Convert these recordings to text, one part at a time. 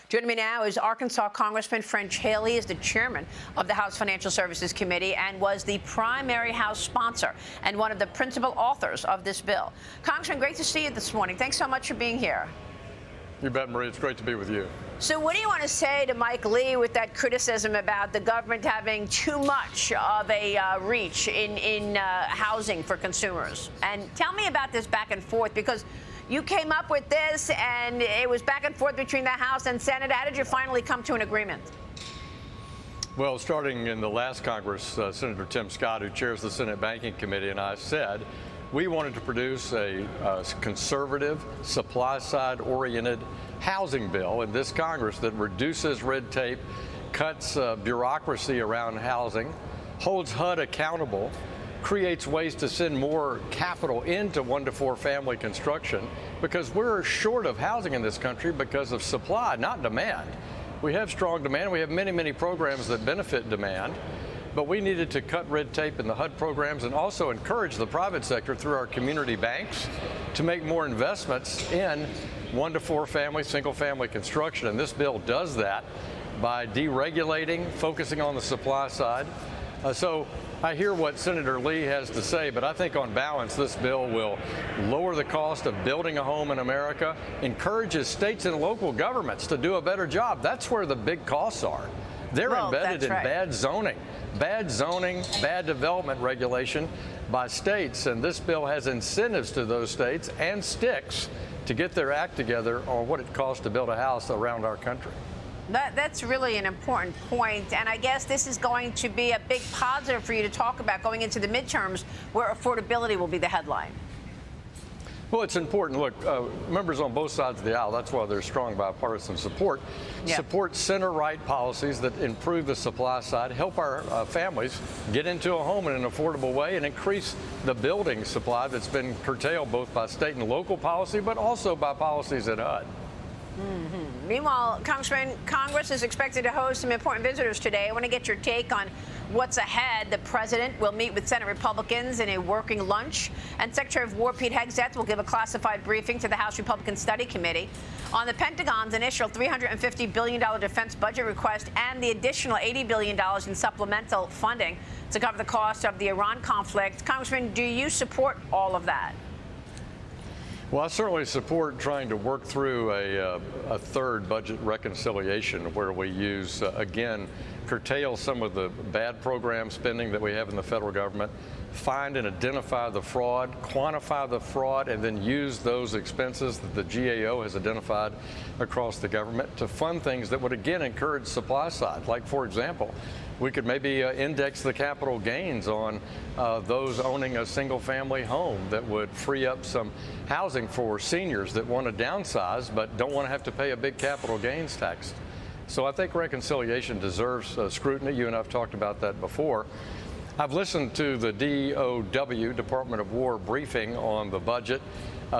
Joining me now is Arkansas Congressman French Haley, is the chairman of the House Financial Services Committee and was the primary House sponsor and one of the principal authors of this bill. Congressman, great to see you this morning. Thanks so much for being here. You bet, Marie. It's great to be with you. So what do you want to say to Mike Lee with that criticism about the government having too much of a reach in housing for consumers? And tell me about this back and forth, because you came up with this, and it was back and forth between the House and Senate. How did you finally come to an agreement? Well, starting in the last Congress, Senator Tim Scott, who chairs the Senate Banking Committee, and I said we wanted to produce a conservative, supply-side-oriented housing bill in this Congress that reduces red tape, cuts bureaucracy around housing, holds HUD accountable, creates ways to send more capital into 1 to 4 family construction, because we're short of housing in this country because of supply, not demand. We have strong demand. We have many, many programs that benefit demand, but we needed to cut red tape in the HUD programs and also encourage the private sector through our community banks to make more investments in 1 to 4 family, single family construction. And this bill does that by deregulating, focusing on the supply side. So I hear what Senator Lee has to say, but I think on balance, this bill will lower the cost of building a home in America, encourages states and local governments to do a better job. That's where the big costs are. They're embedded in bad zoning, bad development regulation by states. And this bill has incentives to those states and sticks to get their act together on what it costs to build a house around our country. That's really an important point, and I guess this is going to be a big positive for you to talk about going into the midterms, where affordability will be the headline. Well, it's important. Look, members on both sides of the aisle, that's why there's strong bipartisan support, support center-right policies that improve the supply side, help our families get into a home in an affordable way, and increase the building supply that's been curtailed both by state and local policy, but also by policies at HUD. Meanwhile, Congressman, Congress is expected to host some important visitors today. I want to get your take on what's ahead. The president will meet with Senate Republicans in a working lunch, and Secretary of War Pete Hegseth will give a classified briefing to the House Republican Study Committee on the Pentagon's initial $350 billion defense budget request and the additional $80 billion in supplemental funding to cover the cost of the Iran conflict. Congressman, do you support all of that? Well, I certainly support trying to work through a third budget reconciliation where we use, again, curtail some of the bad program spending that we have in the federal government, find and identify the fraud, quantify the fraud, and then use those expenses that the GAO has identified across the government to fund things that would, again, encourage supply side. Like, for example, we could maybe index the capital gains on those owning a single-family home that would free up some housing for seniors that want to downsize but don't want to have to pay a big capital gains tax. So I think reconciliation deserves scrutiny. You and I have talked about that before. I've listened to the DOW, Department of War, briefing on the budget.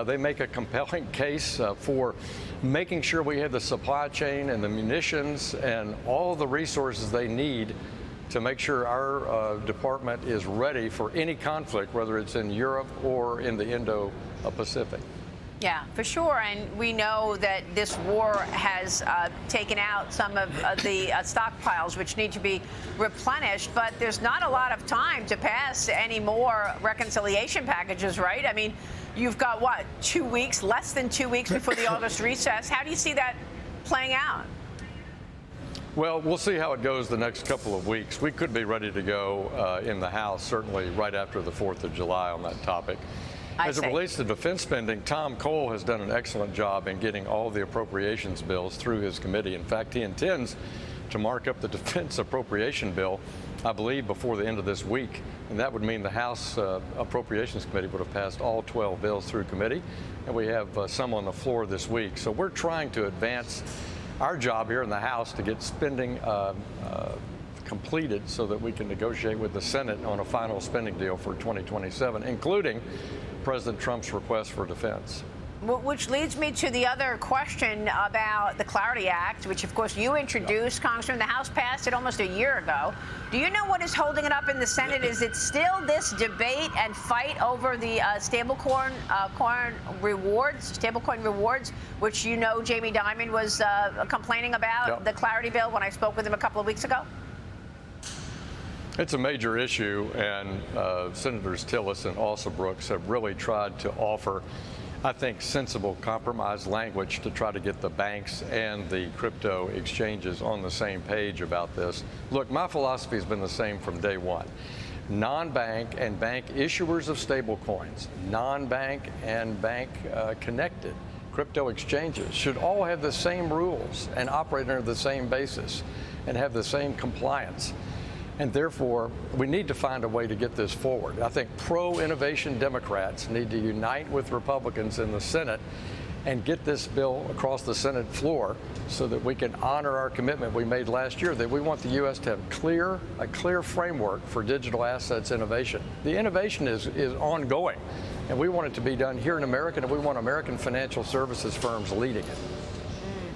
They make a compelling case for making sure we have the supply chain and the munitions and all the resources they need to make sure our department is ready for any conflict, whether it's in Europe or in the Indo-Pacific. Yeah, for sure. And we know that this war has taken out some of the stockpiles, which need to be replenished. But there's not a lot of time to pass any more reconciliation packages, right? I mean, you've got, what, 2 weeks, less than 2 weeks before the August recess. How do you see that playing out? Well, we'll see how it goes the next couple of weeks. We could be ready to go in the House, certainly right after the 4th of July on that topic. As it relates to defense spending, Tom Cole has done an excellent job in getting all the appropriations bills through his committee. In fact, he intends to mark up the defense appropriation bill, I believe, before the end of this week. And that would mean the House Appropriations Committee would have passed all 12 bills through committee. And we have some on the floor this week. So we're trying to advance our job here in the House to get spending completed so that we can negotiate with the Senate on a final spending deal for 2027, including President Trump's request for defense. Which leads me to the other question about the Clarity Act, which, of course, you introduced, Congressman. The House passed it almost a year ago. Do you know what is holding it up in the Senate? Is it still this debate and fight over the stablecoin rewards, which you know Jamie Dimon was complaining about, the Clarity bill, when I spoke with him a couple of weeks ago? It's a major issue, and Senators Tillis and Alsobrooks have really tried to offer, I think, sensible compromise language to try to get the banks and the crypto exchanges on the same page about this. Look, my philosophy has been the same from day one. Non-bank and bank issuers of stablecoins, non-bank and bank connected crypto exchanges should all have the same rules and operate under the same basis and have the same compliance. And therefore, we need to find a way to get this forward. I think pro-innovation Democrats need to unite with Republicans in the Senate and get this bill across the Senate floor so that we can honor our commitment we made last year that we want the U.S. to have a clear framework for digital assets innovation. The innovation is ongoing, and we want it to be done here in America, and we want American financial services firms leading it.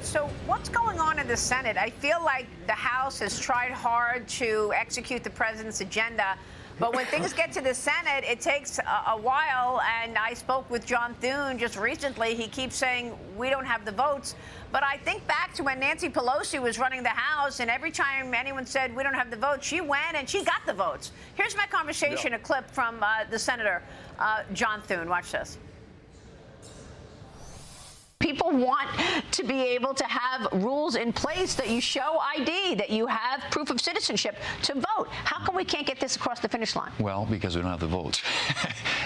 So what's going on in the Senate? I feel like the House has tried hard to execute the president's agenda, but when things get to the Senate, it takes a while. And I spoke with John Thune just recently. He keeps saying we don't have the votes. But I think back to when Nancy Pelosi was running the House, and every time anyone said we don't have the votes, she went and she got the votes. Here's my conversation, a clip from the Senator John Thune. Watch this. People want to be able to have rules in place that you show ID, that you have proof of citizenship to vote. How come we can't get this across the finish line? Well, because we don't have the votes.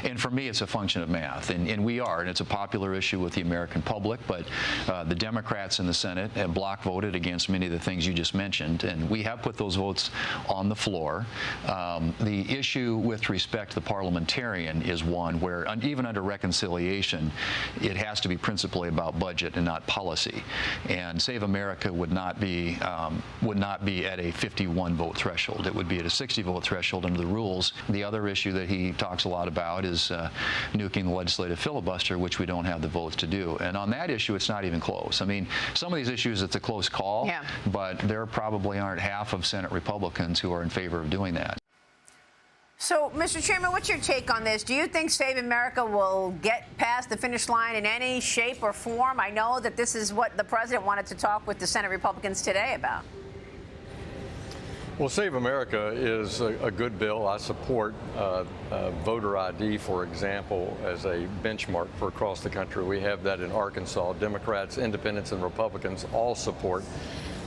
And for me, it's a function of math. And we are. And it's a popular issue with the American public. But the Democrats in the Senate have block voted against many of the things you just mentioned. And we have put those votes on the floor. The issue with respect to the parliamentarian is one where, even under reconciliation, it has to be principally about budget and not policy. And Save America would not be at a 51 vote threshold. It would be at a 60 vote threshold under the rules. The other issue that he talks a lot about is nuking the legislative filibuster, which we don't have the votes to do. And on that issue, it's not even close. I mean, some of these issues, it's a close call, but there probably aren't half of Senate Republicans who are in favor of doing that. So, Mr. Chairman, what's your take on this? Do you think Save America will get past the finish line in any shape or form? I know that this is what the president wanted to talk with the Senate Republicans today about. Well, Save America is a good bill. I support voter ID, for example, as a benchmark for across the country. We have that in Arkansas. Democrats, independents, and Republicans all support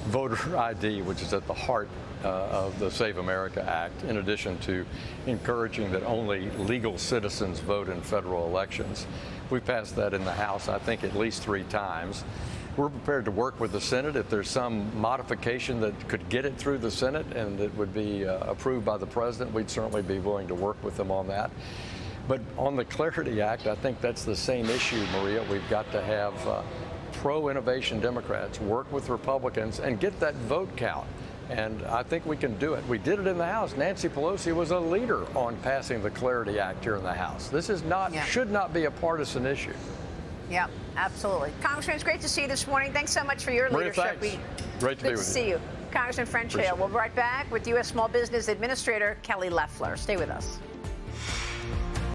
voter ID, which is at the heart of the Save America Act, in addition to encouraging that only legal citizens vote in federal elections. We passed that in the House, I think, at least 3 times. We're prepared to work with the Senate if there's some modification that could get it through the Senate and it would be approved by the president. We'd certainly be willing to work with them on that. But on the Clarity Act, I think that's the same issue, Maria. We've got to have pro-innovation Democrats work with Republicans and get that vote count. And I think we can do it. We did it in the House. Nancy Pelosi was a leader on passing the Clarity Act here in the House. This is not, should not be a partisan issue. Yeah, absolutely. Congressman, it's great to see you this morning. Thanks so much for your leadership. Thanks. Great to be with you. Good to see you. Congressman French Hill. We'll be right back with U.S. Small Business Administrator Kelly Loeffler. Stay with us.